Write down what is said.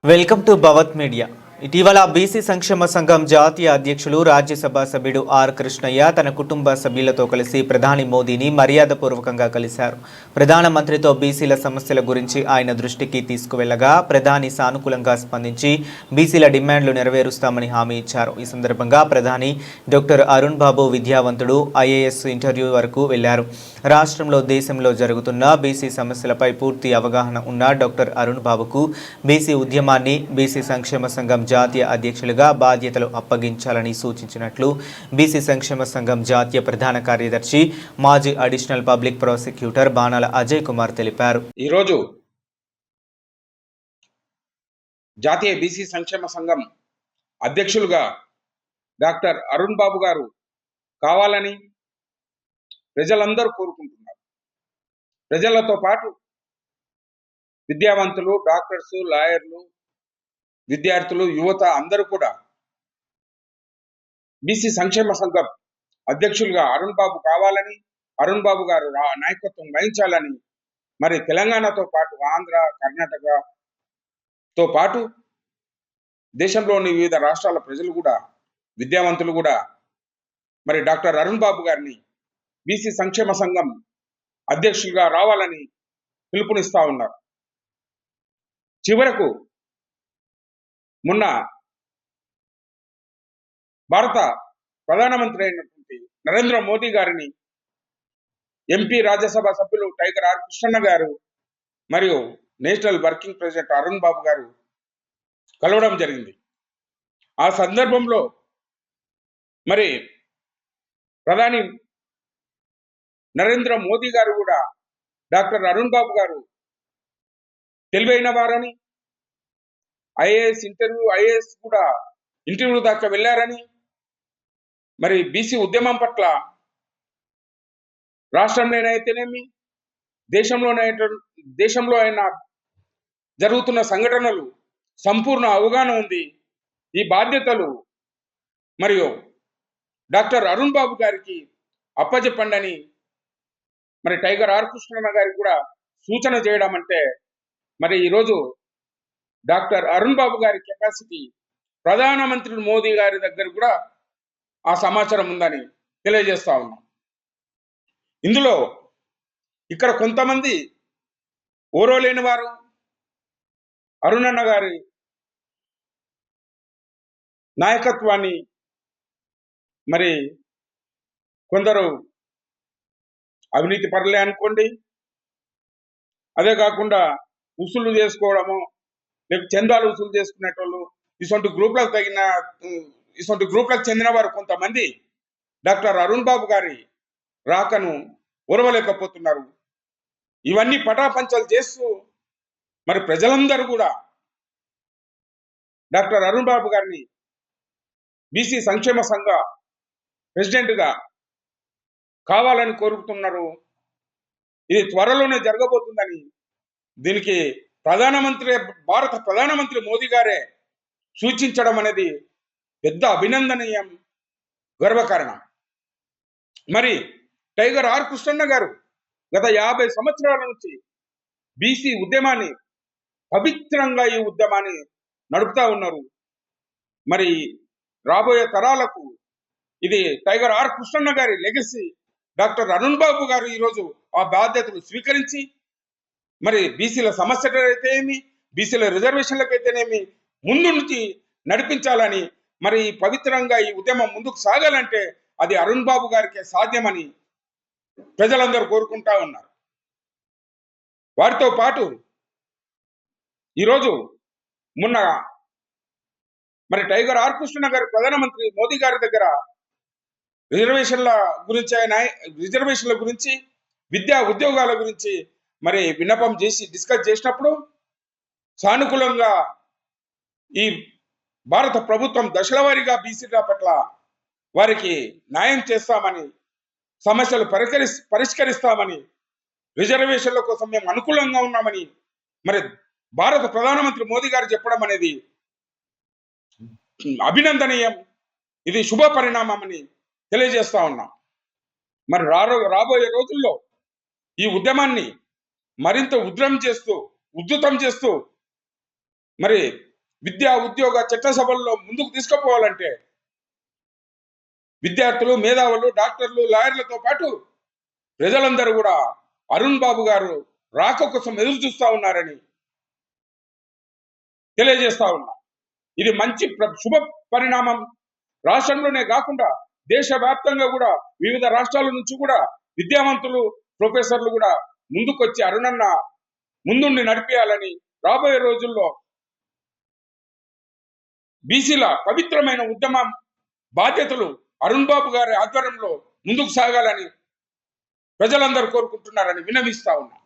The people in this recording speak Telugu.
Welcome to Bhavat media. ఇటీవల బీసీ సంక్షేమ సంఘం జాతీయ అధ్యక్షులు రాజ్యసభ సభ్యుడు ఆర్ కృష్ణయ్య తన కుటుంబ సభ్యులతో కలిసి ప్రధాని మోదీని మర్యాదపూర్వకంగా కలిశారు. ప్రధానమంత్రితో బీసీల సమస్యల గురించి ఆయన దృష్టికి తీసుకువెళ్లగా ప్రధాని సానుకూలంగా స్పందించి బీసీల డిమాండ్లు నెరవేరుస్తామని హామీ ఇచ్చారు. ఈ సందర్భంగా ప్రధాని డాక్టర్ అరుణ్ బాబు విద్యావంతుడు, ఐఏఎస్ ఇంటర్వ్యూ వరకు వెళ్లారు. రాష్ట్రంలో, దేశంలో జరుగుతున్న బీసీ సమస్యలపై పూర్తి అవగాహన ఉన్న డాక్టర్ అరుణ్ బాబుకు బీసీ ఉద్యమాన్ని, బీసీ సంక్షేమ సంఘం జాతీయ అధ్యక్షులుగా బాధ్యతలు అప్పగించాలని సూచించినట్లు బీసీ సంక్షేమ సంఘం జాతీయ ప్రధాన కార్యదర్శి, మాజీ అడిషనల్ పబ్లిక్ ప్రాసిక్యూటర్ బాణాల అజయ్ కుమార్ తెలిపారు. ఈరోజు జాతీయ బీసీ సంక్షేమ సంఘం అధ్యక్షులుగా డాక్టర్ అరుణ్ బాబు గారు కావాలని ప్రజలందరూ కోరుకుంటున్నారు. ప్రజలతో పాటు విద్యావంతులు, డాక్టర్స్, లాయర్లు, విద్యార్థులు, యువత అందరూ కూడా బీసీ సంక్షేమ సంఘం అధ్యక్షులుగా అరుణ్ బాబు కావాలని, అరుణ్ బాబు గారు నాయకత్వం వహించాలని, మరి తెలంగాణతో పాటు ఆంధ్ర, కర్ణాటకతో పాటు దేశంలోని వివిధ రాష్ట్రాల ప్రజలు కూడా, విద్యావంతులు కూడా మరి డాక్టర్ అరుణ్ బాబు గారిని బీసీ సంక్షేమ సంఘం అధ్యక్షులుగా రావాలని పిలుపునిస్తా ఉన్నారు. చివరకు మొన్న భారత ప్రధానమంత్రి అయినటువంటి నరేంద్ర మోదీ గారిని ఎంపీ, రాజ్యసభ సభ్యులు టైగర్ ఆర్ కృష్ణన్న గారు మరియు నేషనల్ వర్కింగ్ ప్రెసిడెంట్ అరుణ్ బాబు గారు కలవడం జరిగింది. ఆ సందర్భంలో మరి ప్రధాని నరేంద్ర మోదీ గారు కూడా డాక్టర్ అరుణ్ బాబు గారు తెలివైన వారని, ఐఏఎస్ కూడా ఇంటర్వ్యూ దాకా వెళ్ళారని, మరి బీసీ ఉద్యమం పట్ల రాష్ట్రంలోనైతేనేమి, దేశంలో అయినా జరుగుతున్న సంఘటనలు సంపూర్ణ అవగాహన ఉంది. ఈ బాధ్యతలు మరియు డాక్టర్ అరుణ్ బాబు గారికి అప్పచెప్పండి అని మరి టైగర్ ఆర్ కృష్ణన్న గారికి కూడా సూచన చేయడం అంటే, మరి ఈరోజు డాక్టర్ అరుణ్ బాబు గారి కెపాసిటీ ప్రధానమంత్రి మోదీ గారి దగ్గర కూడా ఆ సమాచారం ఉందని తెలియజేస్తా ఉన్నాం. ఇందులో ఇక్కడ కొంతమంది ఓరోలేని వారు అరుణన్న గారి నాయకత్వాన్ని మరి కొందరు అవినీతి పరులే అనుకోండి, అదే కాకుండా వసూలు చేసుకోవడము, లేక చందాలు వసూలు చేసుకునేటోళ్ళు, ఇటువంటి గ్రూప్లకు చెందిన వారు కొంతమంది డాక్టర్ అరుణ్ బాబు గారి రాకను ఓర్వలేకపోతున్నారు. ఇవన్నీ పటాపంచలు చేస్తూ మరి ప్రజలందరూ కూడా డాక్టర్ అరుణ్ బాబు గారిని బీసీ సంక్షేమ సంఘ ప్రెసిడెంట్గా కావాలని కోరుతున్నారు. ఇది త్వరలోనే జరగబోతుందని, దీనికి భారత ప్రధానమంత్రి మోదీ గారే సూచించడం అనేది పెద్ద అభినందనీయం, గర్వకారణం. మరి టైగర్ ఆర్ కృష్ణన్న గారు గత 50 సంవత్సరాల నుంచి బీసీ ఉద్యమాన్ని, పవిత్రంగా ఈ ఉద్యమాన్ని నడుపుతా ఉన్నారు. మరి రాబోయే తరాలకు ఇది టైగర్ ఆర్ కృష్ణన్న గారి లెగసీ. డాక్టర్ అరుణ్ బాబు గారు ఈరోజు ఆ బాధ్యతలు స్వీకరించి మరి బీసీల సమస్యలైతేనేమి, బీసీల రిజర్వేషన్లకైతేనేమి ముందు నుంచి నడిపించాలని, మరి పవిత్రంగా ఈ ఉద్యమం ముందుకు సాగాలంటే అది అరుణ్ బాబు గారికే సాధ్యమని ప్రజలందరూ కోరుకుంటా ఉన్నారు. వారితో పాటు ఈరోజు మొన్న మరి టైగర్ ఆర్ కృష్ణ గారు ప్రధానమంత్రి మోదీ గారి దగ్గర రిజర్వేషన్ల గురించి, విద్యా ఉద్యోగాల గురించి మరి విన్నపం చేసి డిస్కస్ చేసినప్పుడు సానుకూలంగా ఈ భారత ప్రభుత్వం దశల వారీగా బీసీల పట్ల వారికి న్యాయం చేస్తామని, సమస్యలు పరిష్కరిస్తామని, రిజర్వేషన్ల కోసం మేము అనుకూలంగా ఉన్నామని మరి భారత ప్రధానమంత్రి మోదీ గారు చెప్పడం అనేది అభినందనీయం. ఇది శుభ పరిణామం అని తెలియజేస్తా ఉన్నాం. మరి రాబోయే రోజుల్లో ఈ ఉద్యమాన్ని మరింత ఉధృతం చేస్తూ మరి విద్యా ఉద్యోగ చట్టసభల్లో ముందుకు తీసుకుపోవాలంటే విద్యార్థులు, మేధావులు, డాక్టర్లు, లాయర్లతో పాటు ప్రజలందరూ కూడా అరుణ్ బాబు గారు రాక కోసం ఎదురు చూస్తా ఉన్నారని తెలియజేస్తా ఉన్నా. ఇది మంచి శుభ పరిణామం. రాష్ట్రంలోనే కాకుండా దేశవ్యాప్తంగా కూడా వివిధ రాష్ట్రాల నుంచి కూడా విద్యావంతులు, ప్రొఫెసర్లు కూడా ముందుకొచ్చి అరుణన్న ముందుండి నడిపేయాలని, రాబోయే రోజుల్లో బీసీల పవిత్రమైన ఉద్యమం బాధ్యతలు అరుణ్ బాబు గారి ఆధ్వర్యంలో ముందుకు సాగాలని ప్రజలందరూ కోరుకుంటున్నారని విన్నవిస్తా ఉన్నా.